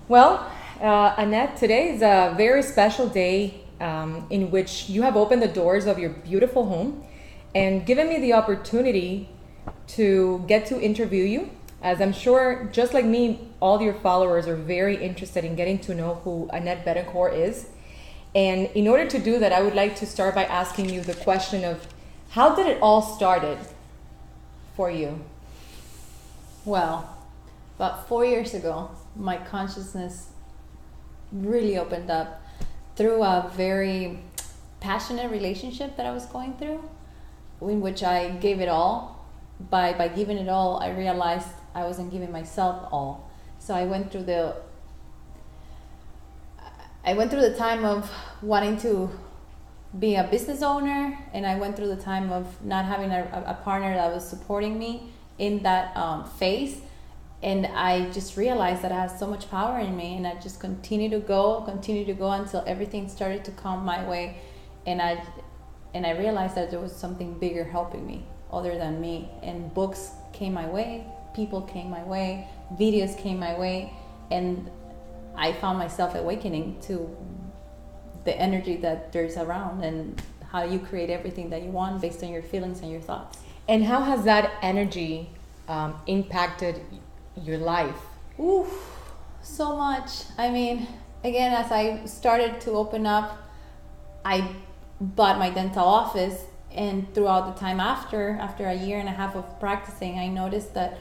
Well, Annette, today is a very special day in which you have opened the doors of your beautiful home and given me the opportunity to get to interview you. As I'm sure, just like me, all your followers are very interested in getting to know who Annette Betancourt is. And in order to do that, I would like to start by asking you the question of how did it all started for you? Well, about 4 years ago, my consciousness really opened up through a very passionate relationship that I was going through, in which I gave it all. By giving it all, I realized I wasn't giving myself all. So I went through the time of wanting to be a business owner, and I went through the time of not having a partner that was supporting me in that phase. And I just realized that I had so much power in me, and I just continued to go until everything started to come my way. And I realized that there was something bigger helping me other than me. And books came my way, people came my way, videos came my way, and I found myself awakening to the energy that there's around and how you create everything that you want based on your feelings and your thoughts. And how has that energy impacted your life? Ooh, so much. I mean, again, as I started to open up, I bought my dental office, and throughout the time after a year and a half of practicing, I noticed that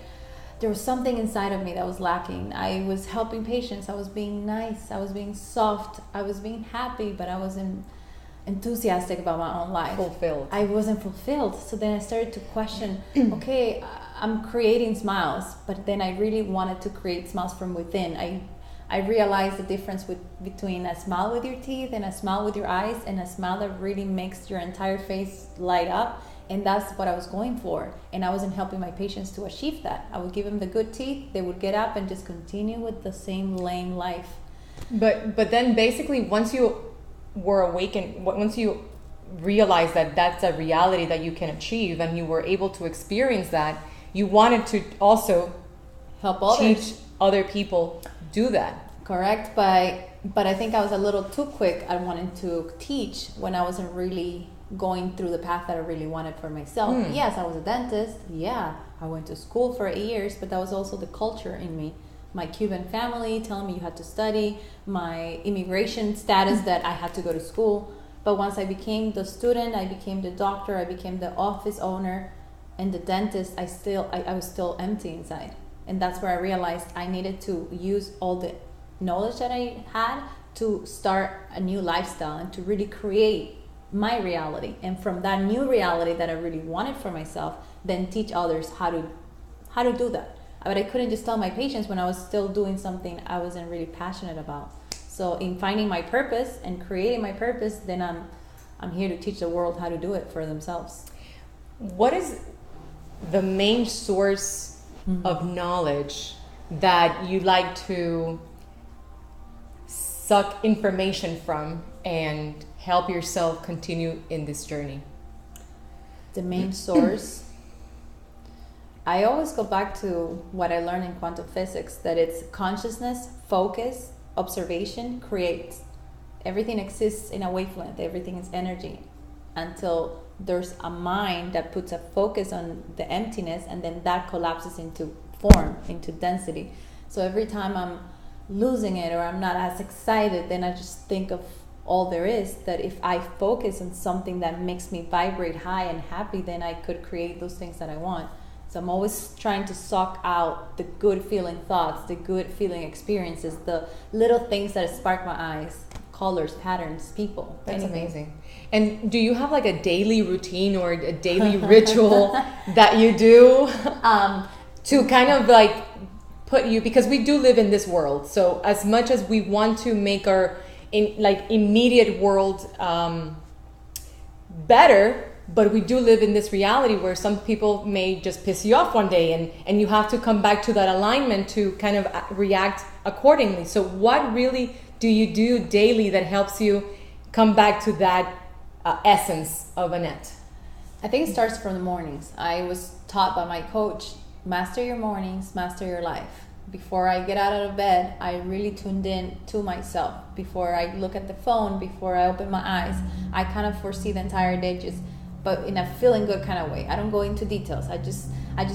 there was something inside of me that was lacking. I was helping patients, I was being nice, I was being soft, I was being happy, but I wasn't enthusiastic about my own life. Fulfilled. I wasn't fulfilled. So then I started to question, okay, I'm creating smiles, but then I really wanted to create smiles from within. I realized the difference between a smile with your teeth and a smile with your eyes, and a smile that really makes your entire face light up. And that's what I was going for. And I wasn't helping my patients to achieve that. I would give them the good teeth, they would get up and just continue with the same lame life. But then basically once you were awakened, once you realized that that's a reality that you can achieve and you were able to experience that, you wanted to also Help others. teach other people do that. Correct, but I think I was a little too quick at wanting to teach when I wasn't really going through the path that I really wanted for myself. Yes, I was a dentist. Yeah, I went to school for 8 years, but that was also the culture in me. My Cuban family telling me you had to study, my immigration status that I had to go to school. But once I became the student, I became the doctor, I became the office owner, and the dentist, I was still empty inside. And that's where I realized I needed to use all the knowledge that I had to start a new lifestyle and to really create my reality. And from that new reality that I really wanted for myself, then teach others how to do that. But I couldn't just tell my patients when I was still doing something I wasn't really passionate about. So in finding my purpose and creating my purpose, then I'm here to teach the world how to do it for themselves. What is the main source of knowledge that you like to suck information from and help yourself continue in this journey? The main source, I always go back to what I learned in quantum physics, that it's consciousness, focus, observation, creates. Everything exists in a wavelength, everything is energy, until there's a mind that puts a focus on the emptiness, and then that collapses into form, into density. So every time I'm losing it or I'm not as excited, then I just think of all there is, that if I focus on something that makes me vibrate high and happy, then I could create those things that I want. So I'm always trying to suck out the good feeling thoughts, the good feeling experiences, the little things that spark my eyes, colors, patterns, people. That's anything. amazing. And do you have like a daily routine or a daily ritual that you do to kind of like put you, because we do live in this world, so as much as we want to make our immediate world better, but we do live in this reality where some people may just piss you off one day, and you have to come back to that alignment to kind of react accordingly. So what really do you do daily that helps you come back to that essence of Annette? I think it starts from the mornings. I was taught by my coach, master your mornings, master your life. before I get out of bed, I really tuned in to myself. Before I look at the phone, before I open my eyes, I kind of foresee the entire day, just but in a feeling good kind of way. I don't go into details. I just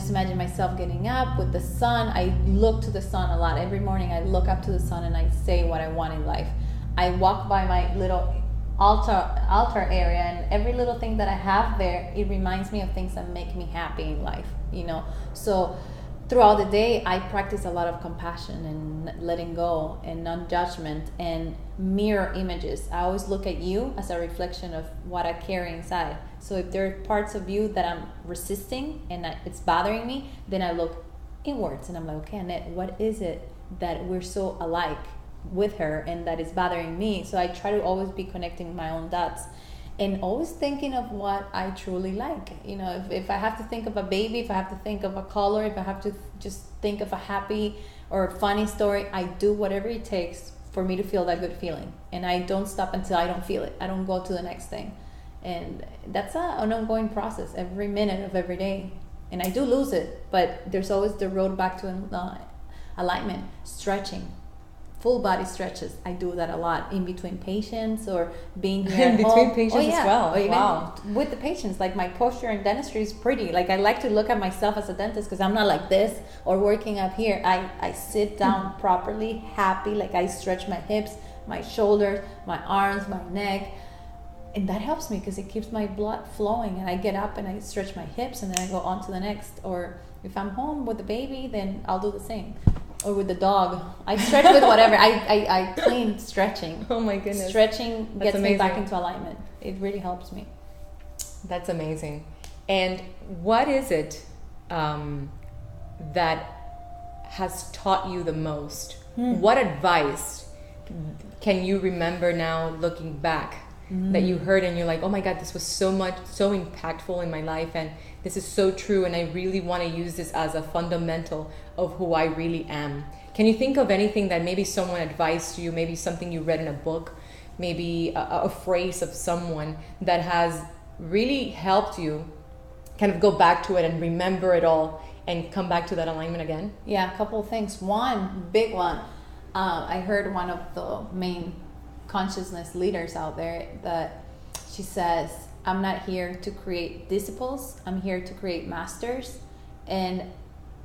imagine myself getting up with the sun. I look to the sun a lot. Every morning I look up to the sun and I say what I want in life. I walk by my little altar area, and every little thing that I have there, it reminds me of things that make me happy in life, you know. So throughout the day, I practice a lot of compassion and letting go and non-judgment and mirror images. I always look at you as a reflection of what I carry inside. So if there are parts of you that I'm resisting and it's bothering me, then I look inwards and I'm like, okay, Annette, what is it that we're so alike with her and that is bothering me? So I try to always be connecting my own dots and always thinking of what I truly like. You know, if I have to think of a baby, if I have to think of a color, if I have to just think of a happy or funny story, I do whatever it takes for me to feel that good feeling. And I don't stop until I don't feel it. I don't go to the next thing. And that's an ongoing process every minute of every day. And I do lose it, but there's always the road back to alignment. Stretching, full body stretches. I do that a lot in between patients or being here in between patients as well. Or even wow. with the patients. Like my posture in dentistry is pretty. Like I like to look at myself as a dentist because I'm not like this or working up here. I sit down properly, happy. Like I stretch my hips, my shoulders, my arms, my neck. And that helps me because it keeps my blood flowing, and I get up and I stretch my hips and then I go on to the next. Or if I'm home with the baby, then I'll do the same. Or with the dog, I stretch with whatever. I clean stretching. Oh my goodness. Stretching That's gets amazing. me back into alignment. It really helps me. That's amazing. And what is it that has taught you the most? What advice can you remember now looking back that you heard and you're like, oh my God, this was so impactful in my life, and this is so true, and I really want to use this as a fundamental of who I really am? Can you think of anything that maybe someone advised you, maybe something you read in a book, maybe a phrase of someone that has really helped you kind of go back to it and remember it all and come back to that alignment again? Yeah, a couple of things. One big one, I heard one of the main consciousness leaders out there that she says, I'm not here to create disciples, I'm here to create masters. And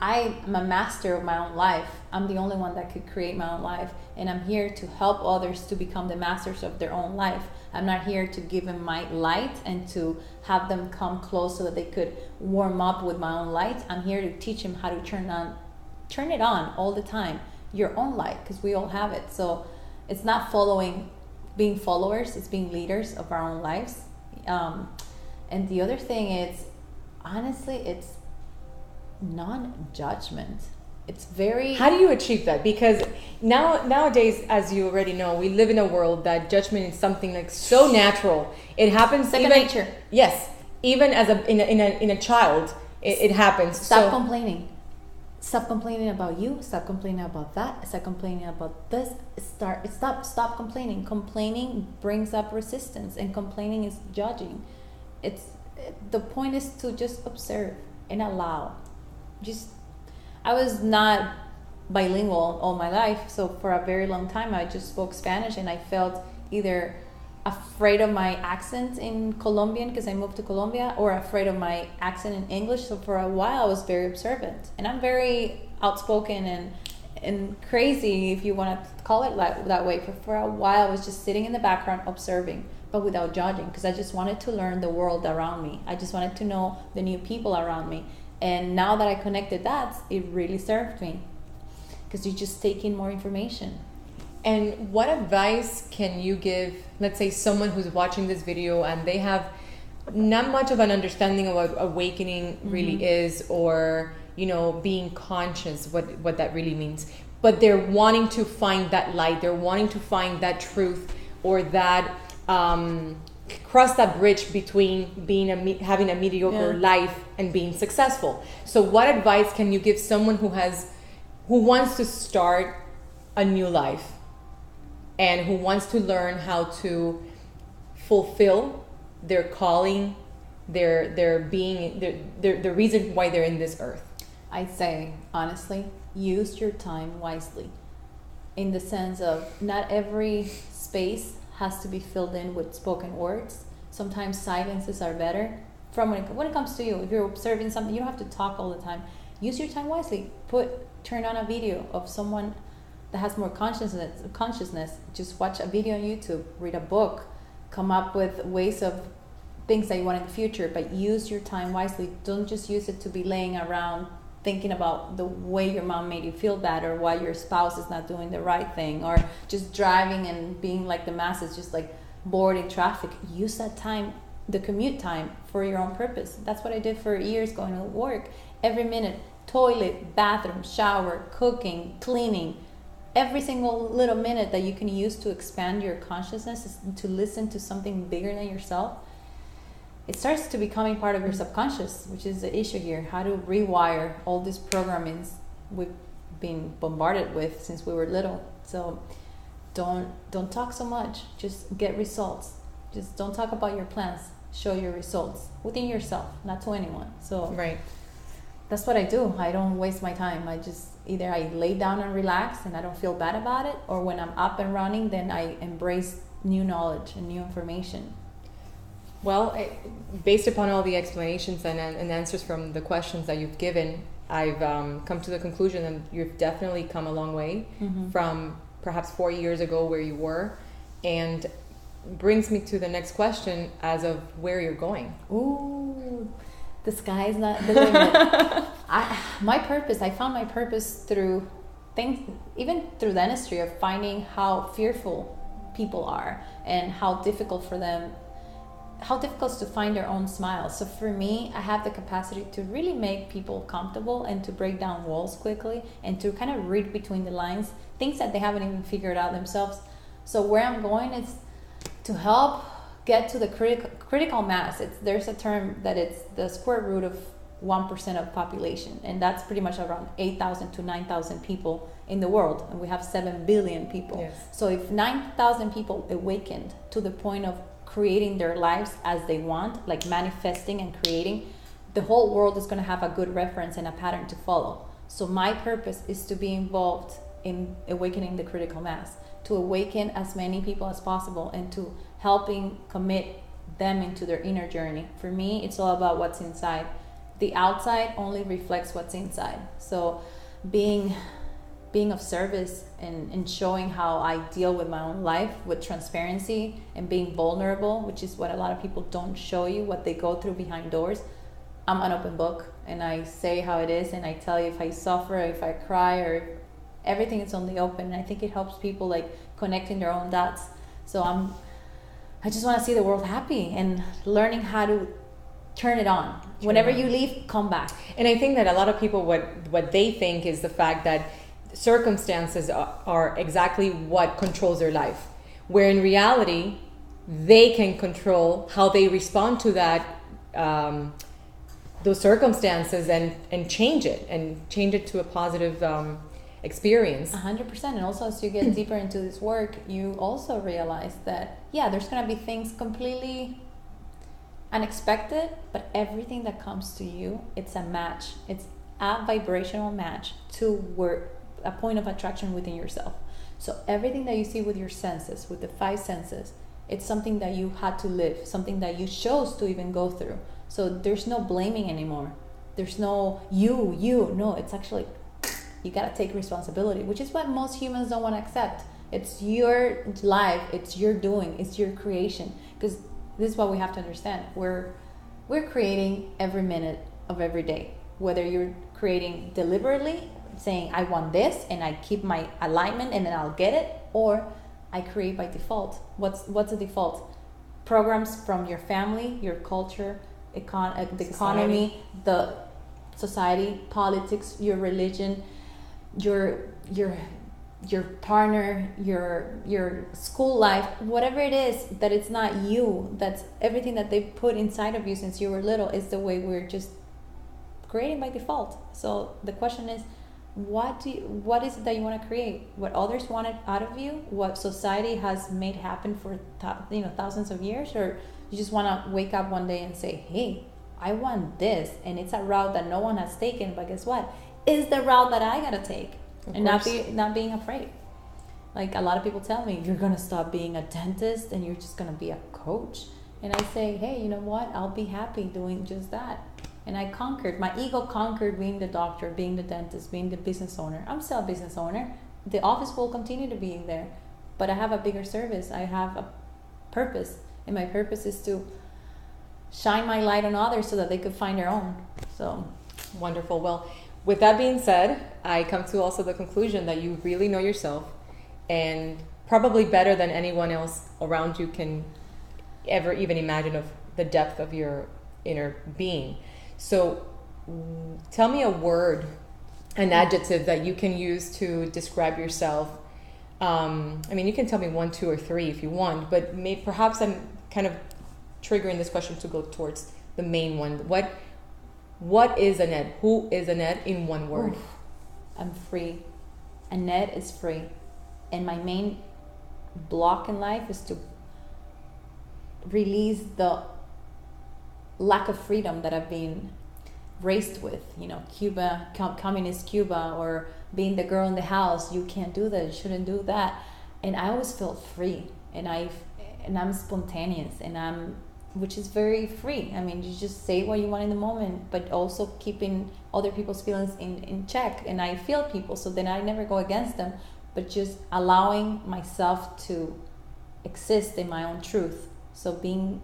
I'm a master of my own life. I'm the only one that could create my own life, and I'm here to help others to become the masters of their own life. I'm not here to give them my light and to have them come close so that they could warm up with my own light. I'm here to teach them how to turn it on all the time, your own light, because we all have it. So it's not being followers, it's being leaders of our own lives. And the other thing is, honestly, it's non-judgment. It's very... How do you achieve that? Because nowadays, as you already know, we live in a world that judgment is something like so natural. It happens second even nature. Yes, even as in a child, it happens. Stop complaining. Stop complaining about you. Stop complaining about that. Stop complaining about this. Stop complaining. Complaining brings up resistance, and complaining is judging. The point is to just observe and allow. I was not bilingual all my life, so for a very long time I just spoke Spanish, and I felt either afraid of my accent in Colombian because I moved to Colombia, or afraid of my accent in English. So for a while I was very observant, and I'm very outspoken and crazy, if you want to call it that way. For a while I was just sitting in the background observing, but without judging, because I just wanted to learn the world around me. I just wanted to know the new people around me. And now that I connected that, it really served me, because you just take in more information. And what advice can you give, let's say, someone who's watching this video and they have not much of an understanding of what awakening really is, or, you know, being conscious, what that really means, but they're wanting to find that light, they're wanting to find that truth, or that cross that bridge between having a mediocre life and being successful. So what advice can you give someone who wants to start a new life and who wants to learn how to fulfill their calling, their being, the reason why they're in this earth? I say, honestly, use your time wisely, in the sense of not every space has to be filled in with spoken words. Sometimes silences are better. From when it comes to you, if you're observing something, you don't have to talk all the time. Use your time wisely. Turn on a video of someone that has more consciousness. Just watch a video on YouTube, read a book, come up with ways of things that you want in the future, but use your time wisely. Don't just use it to be laying around thinking about the way your mom made you feel bad, or why your spouse is not doing the right thing, or just driving and being like the masses, just like bored in traffic. Use that time, the commute time, for your own purpose. That's what I did for years going to work. Every minute, toilet, bathroom, shower, cooking, cleaning, every single little minute that you can use to expand your consciousness is to listen to something bigger than yourself. It starts to becoming part of your subconscious, which is the issue here. How to rewire all these programmings we've been bombarded with since we were little. So don't talk so much. Just get results. Just don't talk about your plans. Show your results within yourself, not to anyone. So right. That's what I do. I don't waste my time. I just either I lay down and relax and I don't feel bad about it, or when I'm up and running, then I embrace new knowledge and new information. Well, based upon all the explanations and answers from the questions that you've given, I've come to the conclusion that you've definitely come a long way from perhaps 4 years ago where you were, and brings me to the next question as of where you're going. Ooh, the sky is not the limit. I found my purpose through things, even through dentistry, of finding how fearful people are and how difficult to find their own smile. So for me, I have the capacity to really make people comfortable and to break down walls quickly and to kind of read between the lines, things that they haven't even figured out themselves. So where I'm going is to help get to the critical mass. There's a term that it's the square root of 1% of population, and that's pretty much around 8,000 to 9,000 people in the world, and we have 7 billion people. Yes. So if 9,000 people awakened to the point of creating their lives as they want, like manifesting and creating, the whole world is going to have a good reference and a pattern to follow. So my purpose is to be involved in awakening the critical mass, to awaken as many people as possible, and to helping commit them into their inner journey. For me, it's all about what's inside. The outside only reflects what's inside. So being of service and showing how I deal with my own life with transparency and being vulnerable, which is what a lot of people don't show you, what they go through behind doors. I'm an open book, and I say how it is, and I tell you if I suffer, if I cry, or everything is on the open. And I think it helps people like connecting their own dots. So I just want to see the world happy and learning how to turn it on. Whenever you leave, come back. And I think that a lot of people, what they think is the fact that circumstances are exactly what controls their life, where in reality they can control how they respond to that those circumstances and change it to a positive experience. 100%. And also, as you get deeper into this work, you also realize that there's going to be things completely unexpected, but everything that comes to you, it's a match. It's a vibrational match to a point of attraction within yourself. So everything that you see with your senses, with the 5 senses, it's something that you had to live, something that you chose to even go through. So there's no blaming anymore. There's no no, it's actually, you gotta take responsibility, which is what most humans don't want to accept. It's your life, it's your doing, it's your creation. Because this is what we have to understand. We're creating every minute of every day. Whether you're creating deliberately, saying I want this and I keep my alignment and then I'll get it, or I create by default. What's the default? Programs from your family, your culture, the economy, the society, politics, your religion, your partner, your school life, whatever it is, that it's not you, that's everything that they put inside of you since you were little, is the way we're just creating by default. So the question is, what is it that you want to create? What others wanted out of you? What society has made happen for thousands of years? Or you just want to wake up one day and say, hey, I want this, and it's a route that no one has taken, but guess what? Is the route that I gotta take, and not being afraid. Like a lot of people tell me, you're gonna stop being a dentist and you're just gonna be a coach. And I say, hey, you know what? I'll be happy doing just that. And my ego conquered being the doctor, being the dentist, being the business owner. I'm still a business owner. The office will continue to be in there, but I have a bigger service. I have a purpose, and my purpose is to shine my light on others so that they could find their own. So wonderful. Well, with that being said, I come to also the conclusion that you really know yourself, and probably better than anyone else around you can ever even imagine of the depth of your inner being. So tell me a word, an adjective that you can use to describe yourself. I mean, you can tell me 1, 2, or 3 if you want, but perhaps I'm kind of triggering this question to go towards the main one. What is Annette? Who is Annette in one word? Oof, I'm free. Annette is free. And my main block in life is to release the lack of freedom that I've been raised with. You know, Cuba, communist Cuba, or being the girl in the house. You can't do that. You shouldn't do that. And I always felt free. And I'm spontaneous. Which is very free. I mean, you just say what you want in the moment, but also keeping other people's feelings in check. And I feel people, so then I never go against them, but just allowing myself to exist in my own truth. So being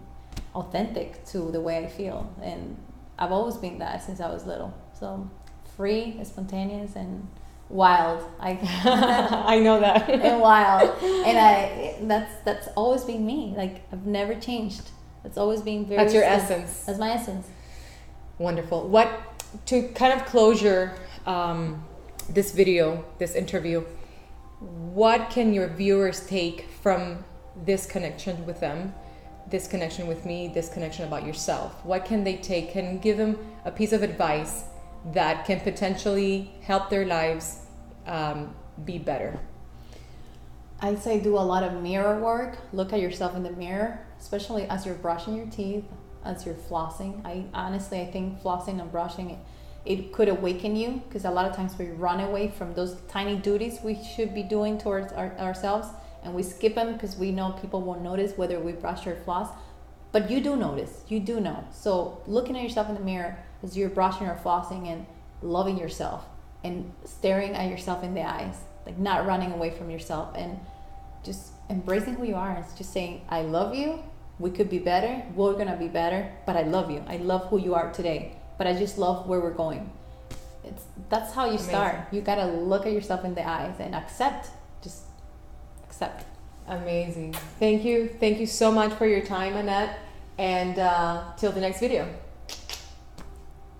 authentic to the way I feel. And I've always been that since I was little. So free, spontaneous, and wild. I know that. And wild. And that's always been me. Like, I've never changed. It's always been very. That's your essence. That's my essence. Wonderful. To kind of closure this video, this interview, what can your viewers take from this connection with them, this connection with me, this connection about yourself? What can they take? Can give them a piece of advice that can potentially help their lives be better? I'd say do a lot of mirror work. Look at yourself in the mirror, especially as you're brushing your teeth, as you're flossing. I think flossing and brushing, it could awaken you, because a lot of times we run away from those tiny duties we should be doing towards ourselves, and we skip them because we know people won't notice whether we brush or floss. But you do notice. You do know. So looking at yourself in the mirror as you're brushing or flossing, and loving yourself and staring at yourself in the eyes, like not running away from yourself, and just embracing who you are. It's just saying, I love you. We could be better. We're going to be better, but I love you. I love who you are today, but I just love where we're going. That's how you start. You got to look at yourself in the eyes and accept. Just accept. Amazing. Thank you. Thank you so much for your time, Annette. And till the next video.